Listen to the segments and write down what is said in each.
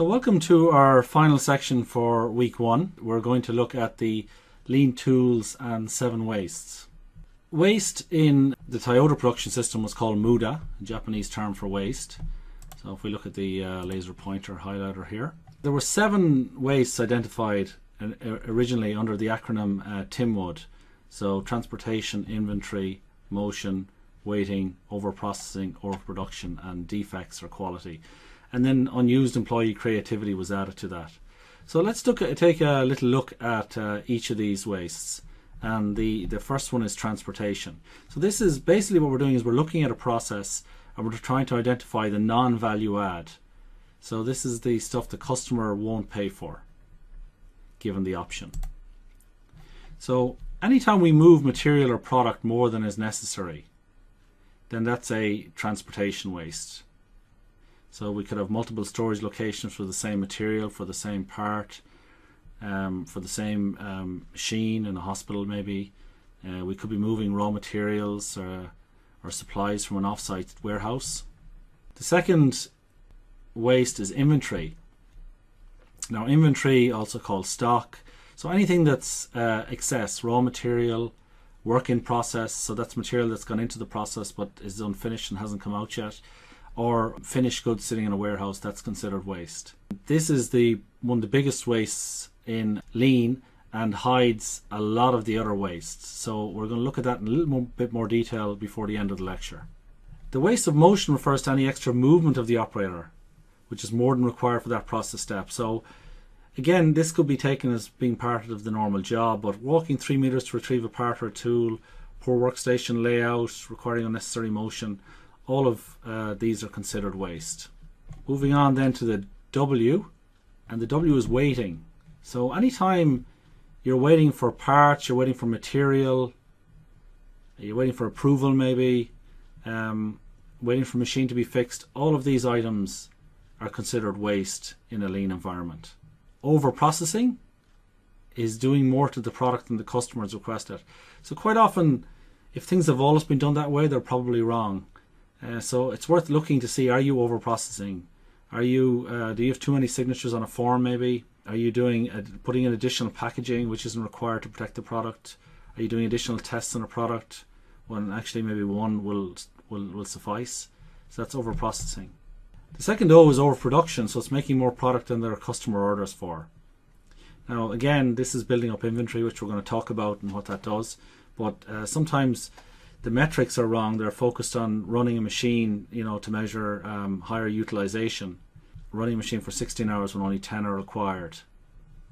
So welcome to our final section for week 1. We're going to look at the lean tools and 7 wastes. Waste in the Toyota production system was called muda, a Japanese term for waste. So if we look at the laser pointer highlighter here, there were 7 wastes identified originally under the acronym TIMWOOD. So transportation, inventory, motion, waiting, overprocessing, overproduction, and defects or quality. And then unused employee creativity was added to that. So let's take a little look at each of these wastes. And the first one is transportation. So this is basically what we're doing is we're looking at a process and we're trying to identify the non-value add. So this is the stuff the customer won't pay for, given the option. So anytime we move material or product more than is necessary, then that's a transportation waste. So we could have multiple storage locations for the same material, for the same part, for the same machine in a hospital maybe. We could be moving raw materials or supplies from an off-site warehouse. The second waste is inventory. Now inventory, also called stock, so anything that's excess, raw material, work in process, so that's material that's gone into the process but is unfinished and hasn't come out yet, or finished goods sitting in a warehouse, that's considered waste. This is one of the biggest wastes in lean and hides a lot of the other wastes. So we're going to look at that in a little bit more detail before the end of the lecture. The waste of motion refers to any extra movement of the operator, which is more than required for that process step. So again, this could be taken as being part of the normal job, but walking 3 meters to retrieve a part or a tool, poor workstation layout, requiring unnecessary motion, all of these are considered waste. Moving on then to the W, and the W is waiting. So anytime you're waiting for parts, you're waiting for material, you're waiting for approval maybe, waiting for a machine to be fixed, all of these items are considered waste in a lean environment. Over-processing is doing more to the product than the customer has requested. So quite often, if things have always been done that way, they're probably wrong. So it's worth looking to see, are you over-processing? Do you have too many signatures on a form maybe? Are you putting in additional packaging which isn't required to protect the product? Are you doing additional tests on a product when actually maybe one will suffice? So that's over-processing. The second O is overproduction, so it's making more product than there are customer orders for. Now again, this is building up inventory, which we're going to talk about and what that does, but sometimes the metrics are wrong. They're focused on running a machine, to measure higher utilization, running a machine for 16 hours when only 10 are required,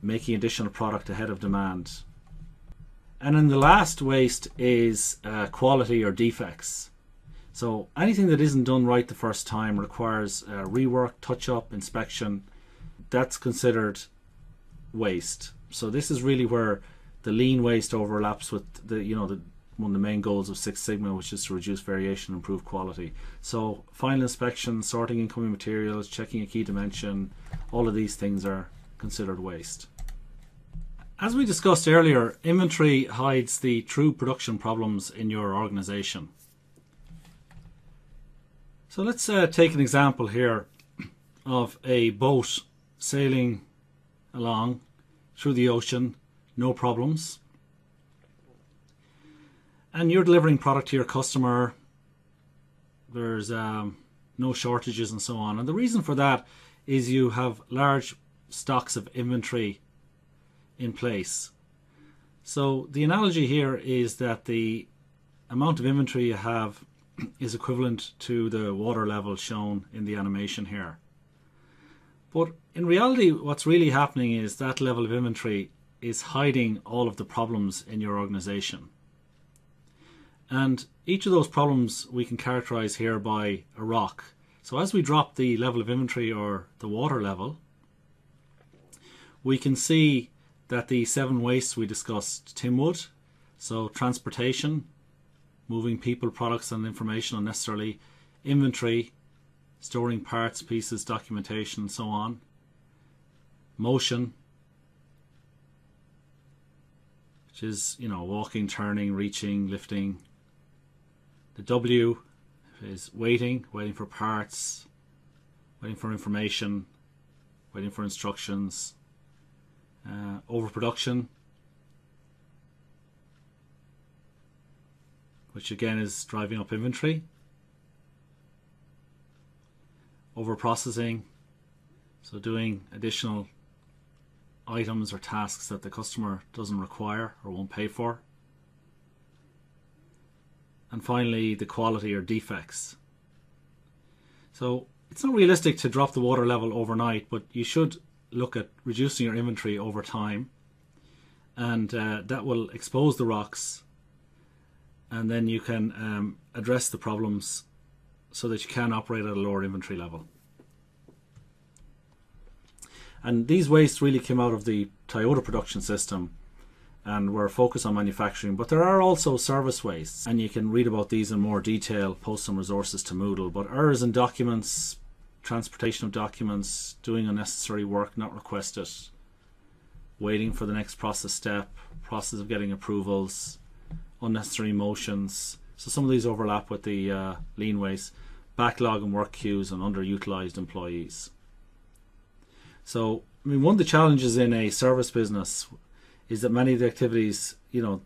making additional product ahead of demand. And then the last waste is quality or defects. So anything that isn't done right the first time requires rework, touch-up, inspection. That's considered waste. So this is really where the lean waste overlaps with one of the main goals of Six Sigma, which is to reduce variation and improve quality. So final inspection, sorting incoming materials, checking a key dimension, all of these things are considered waste. As we discussed earlier, inventory hides the true production problems in your organization. So let's take an example here of a boat sailing along through the ocean, no problems. And you're delivering product to your customer. There's no shortages and so on. And the reason for that is you have large stocks of inventory in place. So the analogy here is that the amount of inventory you have is equivalent to the water level shown in the animation here. But in reality, what's really happening is that level of inventory is hiding all of the problems in your organization. And each of those problems we can characterize here by a rock. So as we drop the level of inventory or the water level, we can see that the 7 wastes we discussed, TIMWOOD, so transportation, moving people, products and information unnecessarily, inventory, storing parts, pieces, documentation and so on, motion, which is walking, turning, reaching, lifting. The W is waiting for parts, waiting for information, waiting for instructions, overproduction, which again is driving up inventory, overprocessing, so doing additional items or tasks that the customer doesn't require or won't pay for. And finally, the quality or defects. So it's not realistic to drop the water level overnight, but you should look at reducing your inventory over time, and that will expose the rocks, and then you can address the problems so that you can operate at a lower inventory level. And these wastes really came out of the Toyota production system and were focused on manufacturing, but there are also service wastes, and you can read about these in more detail, post some resources to Moodle. But errors in documents, transportation of documents, doing unnecessary work not requested, waiting for the next process step, process of getting approvals, unnecessary motions. So some of these overlap with the lean waste, backlog and work queues, and underutilized employees. So, I mean, one of the challenges in a service business is that many of the activities,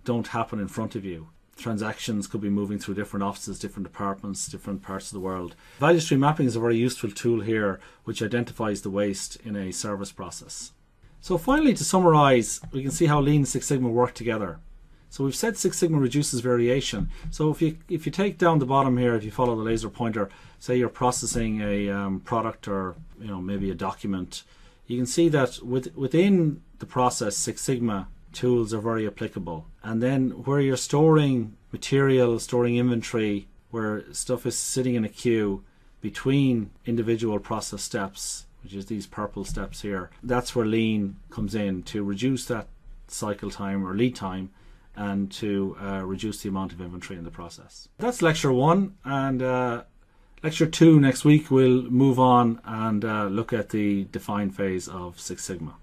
don't happen in front of you. Transactions could be moving through different offices, different departments, different parts of the world. Value stream mapping is a very useful tool here, which identifies the waste in a service process. So finally, to summarize, we can see how Lean and Six Sigma work together. So we've said Six Sigma reduces variation. So if you take down the bottom here, if you follow the laser pointer, say you're processing a product or maybe a document, you can see that within the process, Six Sigma tools are very applicable. And then where you're storing material, storing inventory, where stuff is sitting in a queue between individual process steps, which is these purple steps here, that's where Lean comes in to reduce that cycle time or lead time, and to reduce the amount of inventory in the process. That's lecture 1, and lecture 2 next week we'll move on and look at the define phase of Six Sigma.